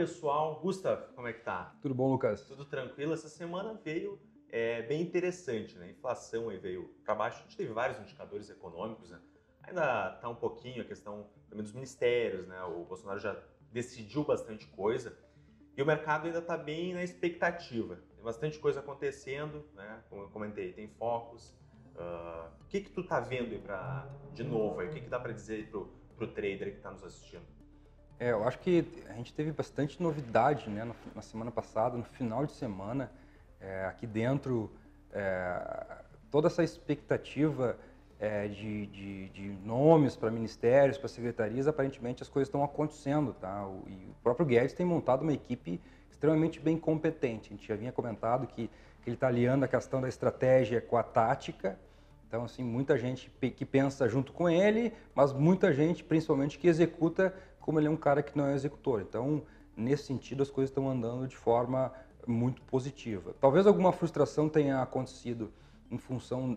pessoal, Gustav, como é que tá? Tudo bom, Lucas? Tudo tranquilo? Essa semana veio bem interessante, né? A inflação aí veio para baixo. A gente teve vários indicadores econômicos, né? Ainda tá um pouquinho a questão também dos ministérios, né? O Bolsonaro já decidiu bastante coisa e o mercado ainda está bem na expectativa. Tem bastante coisa acontecendo, né? Como eu comentei, tem focos. O que tu tá vendo aí de novo aí? O que dá para dizer aí pro trader que está nos assistindo? Eu acho que a gente teve bastante novidade, né, na semana passada, no final de semana, aqui dentro, toda essa expectativa de nomes para ministérios, para secretarias, aparentemente as coisas estão acontecendo, tá? E o próprio Guedes tem montado uma equipe extremamente bem competente. A gente já vinha comentado que ele está aliando a questão da estratégia com a tática. Então, assim, muita gente que pensa junto com ele, mas muita gente, principalmente, que executa como ele é um cara que não é executor. Então, nesse sentido, as coisas estão andando de forma muito positiva. Talvez alguma frustração tenha acontecido em função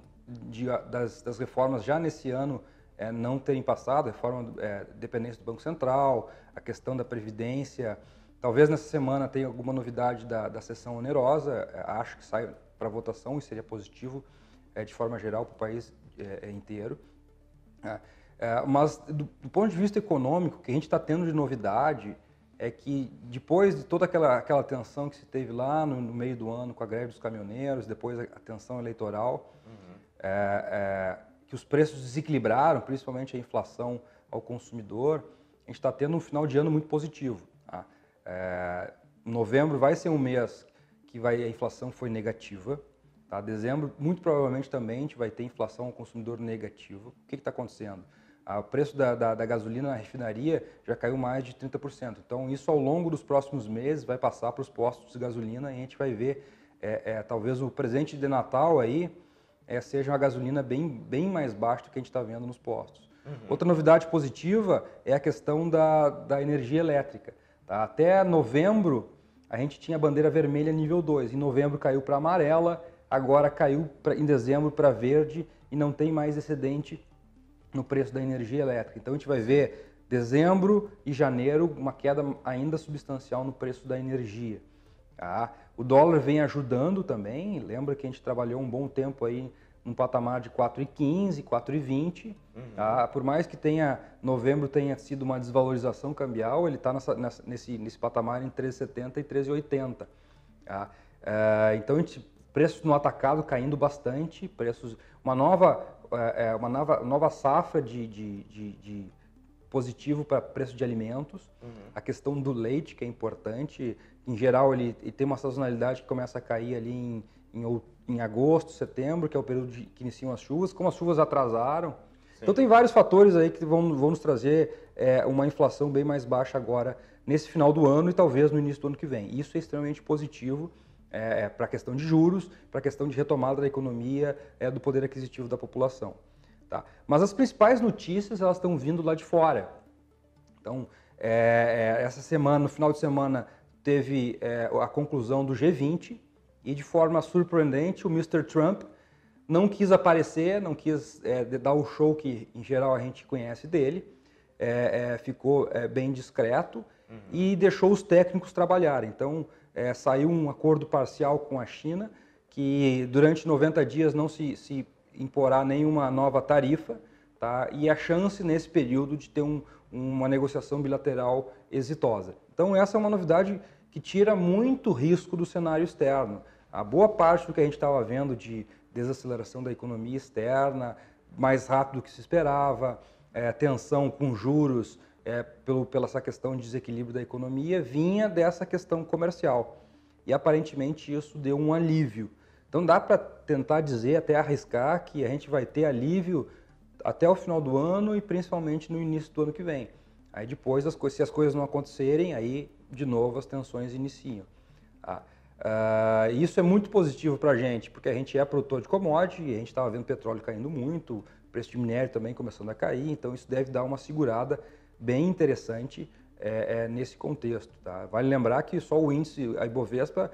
das reformas já nesse ano não terem passado, a reforma dependência do Banco Central, a questão da Previdência. Talvez nessa semana tenha alguma novidade da sessão onerosa, acho que sai para votação e seria positivo de forma geral para o país inteiro. Mas do ponto de vista econômico, o que a gente está tendo de novidade é que depois de toda aquela tensão que se teve lá no meio do ano com a greve dos caminhoneiros, depois a tensão eleitoral, que os preços desequilibraram, principalmente a inflação ao consumidor, a gente está tendo um final de ano muito positivo. Tá? Novembro vai ser um mês que a inflação foi negativa. Tá? Dezembro, muito provavelmente também a gente vai ter inflação ao consumidor negativo. O que está acontecendo? O preço da gasolina na refinaria já caiu mais de 30%. Então, isso ao longo dos próximos meses vai passar para os postos de gasolina e a gente vai ver, talvez o presente de Natal aí seja uma gasolina bem mais baixa do que a gente está vendo nos postos. Outra novidade positiva é a questão da energia elétrica. Tá? Até novembro, a gente tinha bandeira vermelha nível 2. Em novembro caiu para amarela, agora caiu em dezembro para verde e não tem mais excedente no preço da energia elétrica. Então a gente vai ver dezembro e janeiro uma queda ainda substancial no preço da energia. Tá? O dólar vem ajudando também, lembra que a gente trabalhou um bom tempo aí num patamar de 4,15, 4,20. Tá? Por mais que novembro tenha sido uma desvalorização cambial, ele está nesse patamar em 13,70 e 13,80. Tá? Então a gente preços no atacado caindo bastante, uma nova safra de positivo para preço de alimentos. A questão do leite, que é importante, em geral ele tem uma sazonalidade que começa a cair ali em agosto, setembro, que é o período que iniciam as chuvas, como as chuvas atrasaram. Sim. Então tem vários fatores aí que vão nos trazer uma inflação bem mais baixa agora, nesse final do ano e talvez no início do ano que vem. Isso é extremamente positivo. Para a questão de juros, para a questão de retomada da economia, do poder aquisitivo da população. Tá? Mas as principais notícias elas estão vindo lá de fora. Então, essa semana, no final de semana, teve a conclusão do G20 e, de forma surpreendente, o Mr. Trump não quis aparecer, não quis dar o show que, em geral, a gente conhece dele, ficou bem discreto e deixou os técnicos trabalharem. Então, saiu um acordo parcial com a China, que durante 90 dias não se imporá nenhuma nova tarifa, tá? E a chance nesse período de ter uma negociação bilateral exitosa. Então essa é uma novidade que tira muito risco do cenário externo. A boa parte do que a gente estava vendo de desaceleração da economia externa, mais rápido do que se esperava, tensão com juros, pela essa questão de desequilíbrio da economia, vinha dessa questão comercial. E aparentemente isso deu um alívio. Então dá para tentar dizer, até arriscar, que a gente vai ter alívio até o final do ano e principalmente no início do ano que vem. Aí depois, se as coisas não acontecerem, aí de novo as tensões iniciam. Tá? Isso é muito positivo para a gente, porque a gente é produtor de commodity, e a gente estava vendo petróleo caindo muito, o preço de minério também começando a cair, então isso deve dar uma segurada bem interessante nesse contexto. Tá? Vale lembrar que só o índice, a Ibovespa,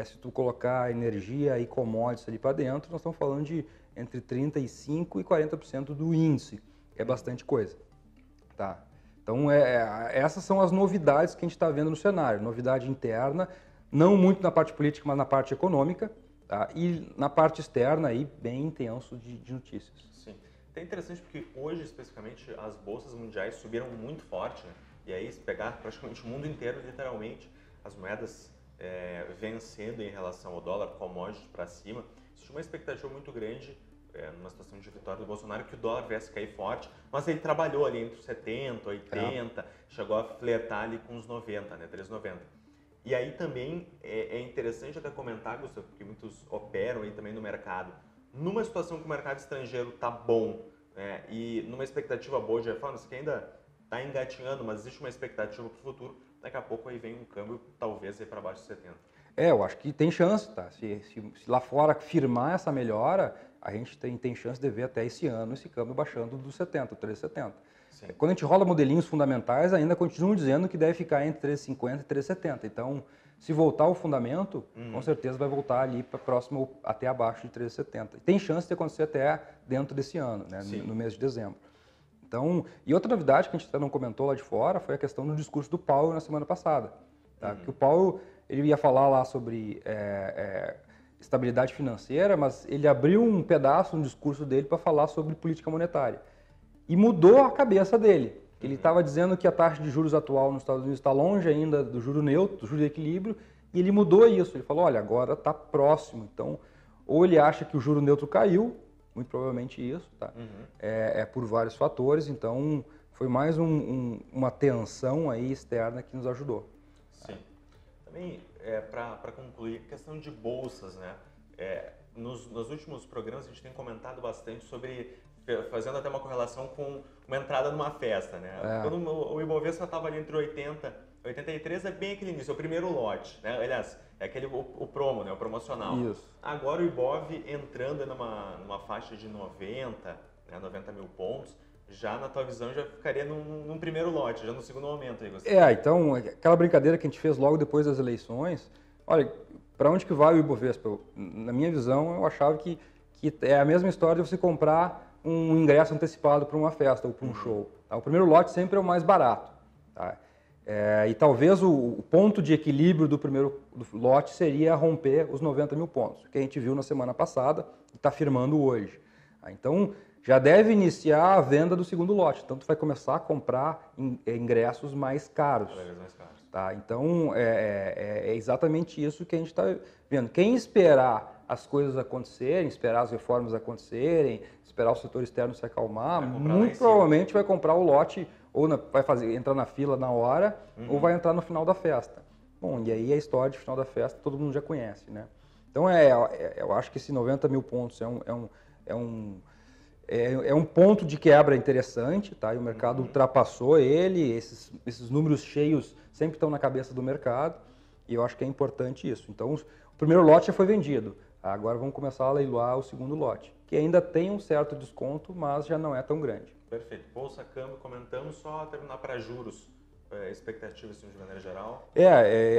se tu colocar energia e commodities ali para dentro, nós estamos falando de entre 35% e 40% do índice, é bastante coisa. Tá? Então, essas são as novidades que a gente está vendo no cenário. Novidade interna, não muito na parte política, mas na parte econômica, tá? E na parte externa, aí, bem intenso de notícias. Sim. É interessante porque hoje, especificamente, as bolsas mundiais subiram muito forte, né? E aí, se pegar praticamente o mundo inteiro, literalmente, as moedas vencendo em relação ao dólar, commodities para cima, existe uma expectativa muito grande, numa situação de vitória do Bolsonaro, que o dólar viesse cair forte, mas ele trabalhou ali entre os 70, 80, chegou a flertar ali com os 90, né, 3,90. E aí também é interessante até comentar, Gustavo, porque muitos operam aí também no mercado. Numa situação que o mercado estrangeiro está bom, né, e numa expectativa boa de reforma, isso que ainda está engatinhando, mas existe uma expectativa para o futuro, daqui a pouco aí vem um câmbio talvez aí para baixo de 70. Eu acho que tem chance, tá? Se lá fora firmar essa melhora, a gente tem chance de ver até esse ano esse câmbio baixando dos 70, 3,70. Quando a gente rola modelinhos fundamentais, ainda continuam dizendo que deve ficar entre 3,50 e 3,70. Então, se voltar ao fundamento, com certeza vai voltar ali para próximo, até abaixo de 3,70. Tem chance de acontecer até dentro desse ano, né? No mês de dezembro. Então, e outra novidade que a gente até não comentou lá de fora foi a questão do discurso do Powell na semana passada. Tá? Que o Powell ele ia falar lá sobre estabilidade financeira, mas ele abriu um pedaço no discurso dele para falar sobre política monetária. E mudou a cabeça dele. Ele estava dizendo que a taxa de juros atual nos Estados Unidos está longe ainda do juro neutro, do juro de equilíbrio, e ele mudou isso. Ele falou, olha, agora está próximo. Então, ou ele acha que o juro neutro caiu, muito provavelmente isso, tá? Por vários fatores, então foi mais uma tensão aí externa que nos ajudou. Sim. Também, para concluir, questão de bolsas, né? Nos últimos programas a gente tem comentado bastante sobre, fazendo até uma correlação com uma entrada numa festa, né? Quando o Ibovespa estava ali entre 80 e 83, é bem aquele início, é o primeiro lote, né? Aliás, é aquele o promo, né? O promocional. Isso. Agora o Ibov entrando numa faixa de 90, né? 90 mil pontos, já na tua visão já ficaria num primeiro lote, já no segundo momento aí, Gustavo. Então, aquela brincadeira que a gente fez logo depois das eleições, olha, para onde que vai o Ibovespa? Na minha visão, eu achava que é a mesma história de você comprar um ingresso antecipado para uma festa ou para um show. Tá? O primeiro lote sempre é o mais barato. Tá? E talvez o ponto de equilíbrio do primeiro lote seria romper os 90 mil pontos, que a gente viu na semana passada e está firmando hoje. Tá? Então, já deve iniciar a venda do segundo lote. Então, tu vai começar a comprar ingressos mais caros. Cada vez mais caros. Tá? Então, é exatamente isso que a gente está vendo. Quem esperar as coisas acontecerem, esperar as reformas acontecerem, esperar o setor externo se acalmar, muito provavelmente vai comprar o lote ou vai entrar na fila na hora ou vai entrar no final da festa. Bom, e aí a história de final da festa todo mundo já conhece, né? Então, eu acho que esse 90 mil pontos é um ponto de quebra interessante, tá? E o mercado ultrapassou ele, esses números cheios sempre estão na cabeça do mercado, e eu acho que é importante isso. Então, o primeiro lote já foi vendido, agora vamos começar a leiloar o segundo lote, que ainda tem um certo desconto, mas já não é tão grande. Perfeito. Bolsa, câmbio, comentamos, só terminar para juros. Expectativas assim, de maneira geral?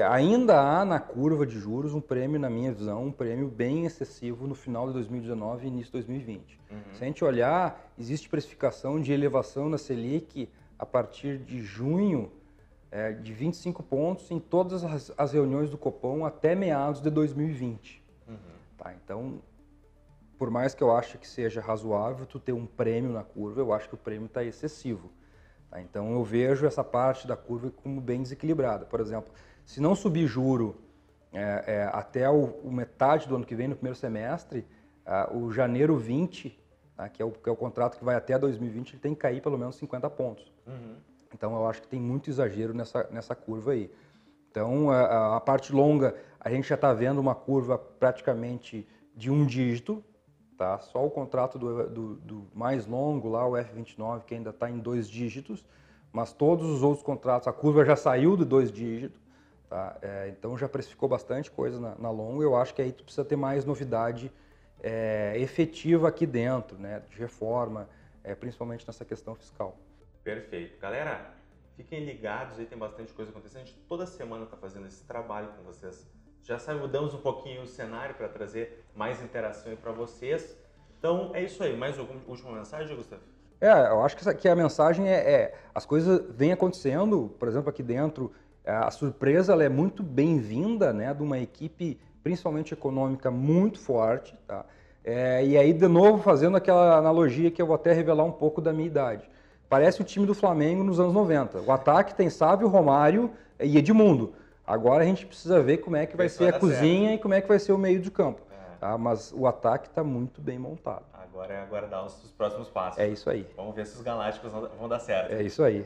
Ainda há na curva de juros um prêmio, na minha visão, um prêmio bem excessivo no final de 2019 e início de 2020. Se a gente olhar, existe precificação de elevação na Selic a partir de junho de 25 pontos em todas as reuniões do Copom até meados de 2020. Tá, então, por mais que eu ache que seja razoável tu ter um prêmio na curva, eu acho que o prêmio está excessivo. Então, eu vejo essa parte da curva como bem desequilibrada. Por exemplo, se não subir juro até o metade do ano que vem, no primeiro semestre, o janeiro 20, tá, que é o contrato que vai até 2020, ele tem que cair pelo menos 50 pontos. Então, eu acho que tem muito exagero nessa curva aí. Então, a parte longa, a gente já está vendo uma curva praticamente de um dígito. Tá? Só o contrato do mais longo, lá, o F29, que ainda está em 2 dígitos, mas todos os outros contratos, a curva já saiu de 2 dígitos, tá? Então já precificou bastante coisa na longa. Eu acho que aí tu precisa ter mais novidade efetiva aqui dentro, né? De reforma, principalmente nessa questão fiscal. Perfeito. Galera, fiquem ligados, aí tem bastante coisa acontecendo. A gente toda semana está fazendo esse trabalho com vocês. Já sabe, mudamos um pouquinho o cenário para trazer mais interação para vocês. Então, é isso aí. Mais alguma última mensagem, Gustavo? Eu acho que a mensagem as coisas vêm acontecendo, por exemplo, aqui dentro, a surpresa ela é muito bem-vinda, né, de uma equipe, principalmente econômica, muito forte, tá? E aí, de novo, fazendo aquela analogia que eu vou até revelar um pouco da minha idade. Parece o time do Flamengo nos anos 90. O ataque tem Sávio, Romário e Edmundo. Agora a gente precisa ver como é que vai ser a cozinha e como é que vai ser o meio de campo. Tá? Mas o ataque está muito bem montado. Agora é aguardar os próximos passos. É isso aí. Vamos ver se os Galácticos vão dar certo. É isso aí.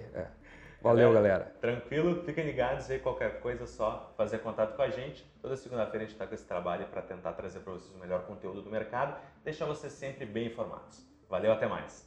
Valeu, galera. Tranquilo, fiquem ligados aí, qualquer coisa é só fazer contato com a gente. Toda segunda-feira a gente está com esse trabalho para tentar trazer para vocês o melhor conteúdo do mercado, deixar vocês sempre bem informados. Valeu, até mais.